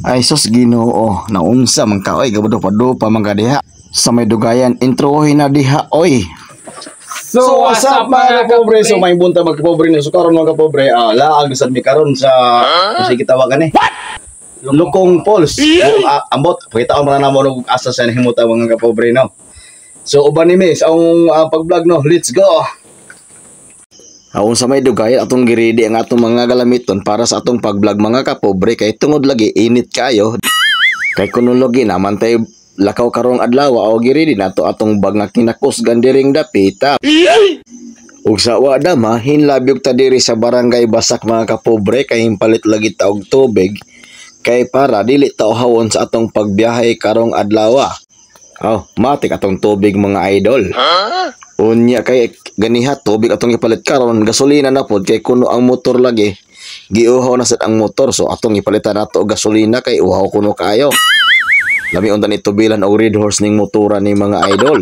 Ay sus Ginoo, naunsa man ka oy gabudo pa man ka diha. Sa may dugayan introhin na diha oy. So what's up mga kapobre? So may bunta mga kapobre na so karon mga kapobre, laag sad mi karon sa kasi gitawagan eh. Lukong Falls. Ambot, pakita ko man na mo og asa sa himuta mga kapobre no. So uban ni Miss ang pag-vlog no, let's go. Aun sa may dugay atong giridi ang atong mga galamiton para sa atong pag-vlog mga kapobre kay tungod lagi init kayo. Kay kuno lagi naman tay lakaw karong adlaw o giridi nato atong bag nga kinakusgan diring dapita. Ug sa wada mahinlabyog ta diri sa barangay Basak mga kapobre kay palit lagi ta og tubig kay para dili ta uhawon sa atong pagbiyahe karong adlaw. Matik atong tubig mga idol. Unya kay ganiha tubig atong ipalit karon gasolina na pod kay kuno ang motor lagi giuhaw na sad ang motor so atong ipalitan nato og gasolina kay uhaw kuno kayo. Lami unta ni tubilan og red horse ning motora ni mga idol.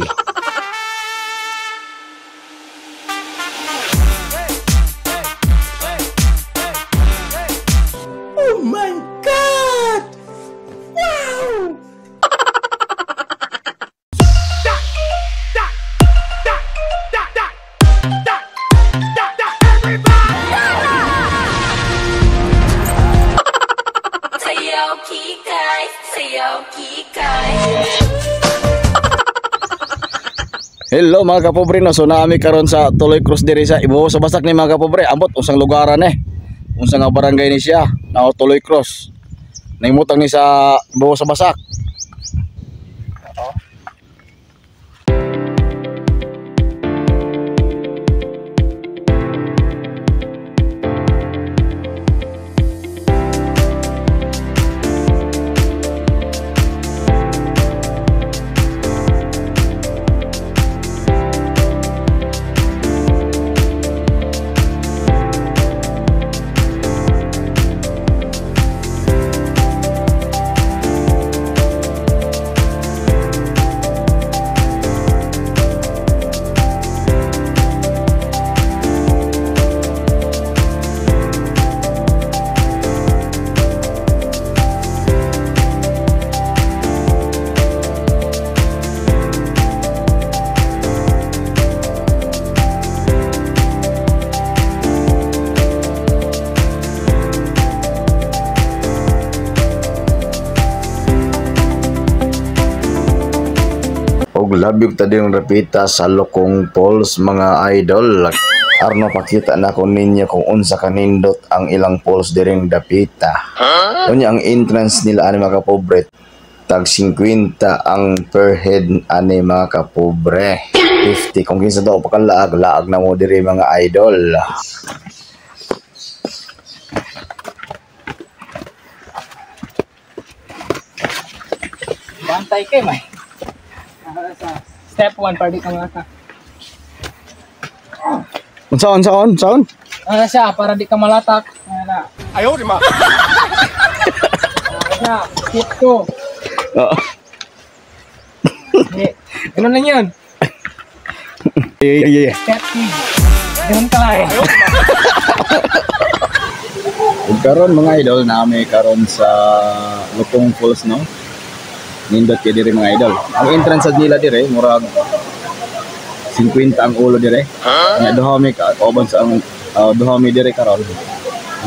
Oh my God! Wow! Hello mga kapobre no, so naami karon sa Tuloy Cross diri sa Ibabaw sa Basak ni mga kapobre. Ambot unsang lugaran unsang nga barangay ni siya na Tuloy Cross. Naimutang ni sa Ibabaw sa Basak. Labyog ta din repita sa Lukong Falls mga idol. Arno pakita na ko ninyo kung unsa kanindot ang ilang falls diring dapita. Unya ang entrance nila ani mga kapobre tag 50 ang per head ani mga kapobre. 50 kung kinsa daw pakalaag na mo diri mga idol. Bantay kay may. Step 1 pardi ka malata. Unsaon? Ano siya para di ka malatak. Ayaw di ma. Siya, step 2. Ganun lang yun. Yeah. Step 3. Ganun ka lang. Karon mga idol nami karon sa Lukong Falls no. Nindot kay diri mga idol. Ang entrance sa nila dire murag 50 ang ulo dire. Nya duha mi ka oban sa ang duha mi dire karon.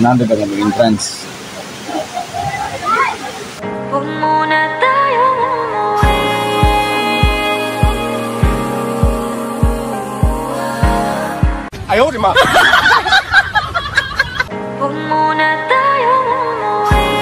Nando ba ang entrance? Muna tayong umuwi. Ayaw di ma. Muna tayong umuwi.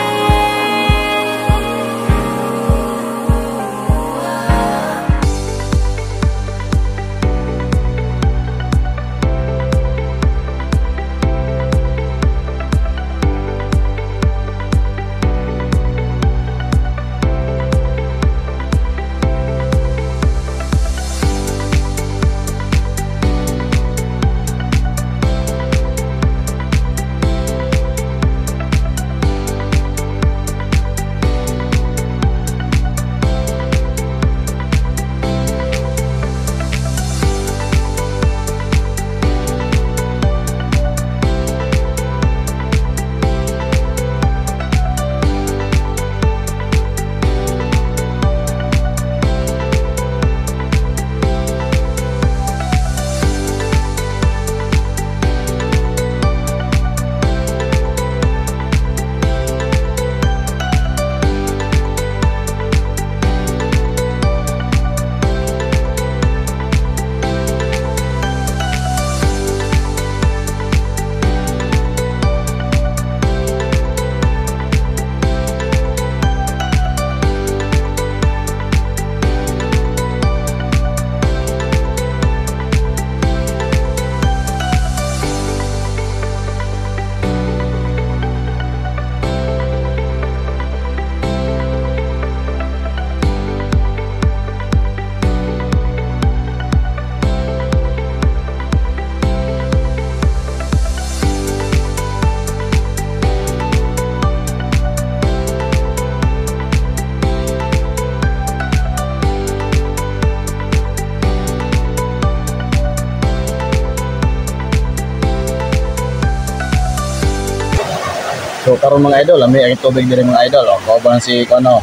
karon mga idol, lami ang tubig diri mga idol. O, kauban si ano,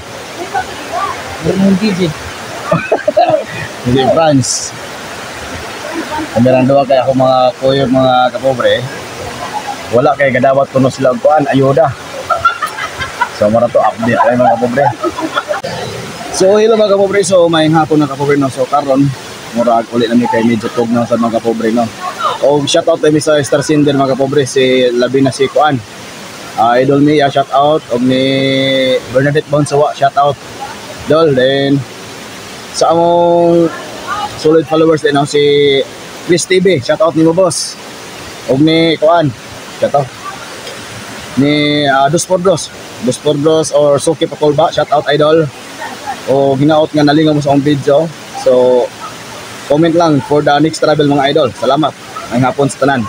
Bermond DJ. si Franz. Kamiran duwa kay ako mga kuyo mga kapobre. Wala kay kadawat kuno sila og kuan ayuda. So mara to update ay mga kapobre. So hello mga kapobre, so may hapon na kapobre no. So karon murag uli na mi kay medyo tug na sa mga kapobre no. Og shout out kay sa Star Cinder mga kapobre, si labi na si kuan. Idol Mia shout out, og ni Bernadette Bonsawa shout out. Dol then sa among solid followers din si Chris TV, shout out ni mo boss. Og ni kuan, shout out ni Dos por Dos or Suki Pakolba, shout out idol. O ginaot nga nalingaw mo sa akong video. So comment lang for the next travel mga idol. Salamat. Ang hapon sa tanan.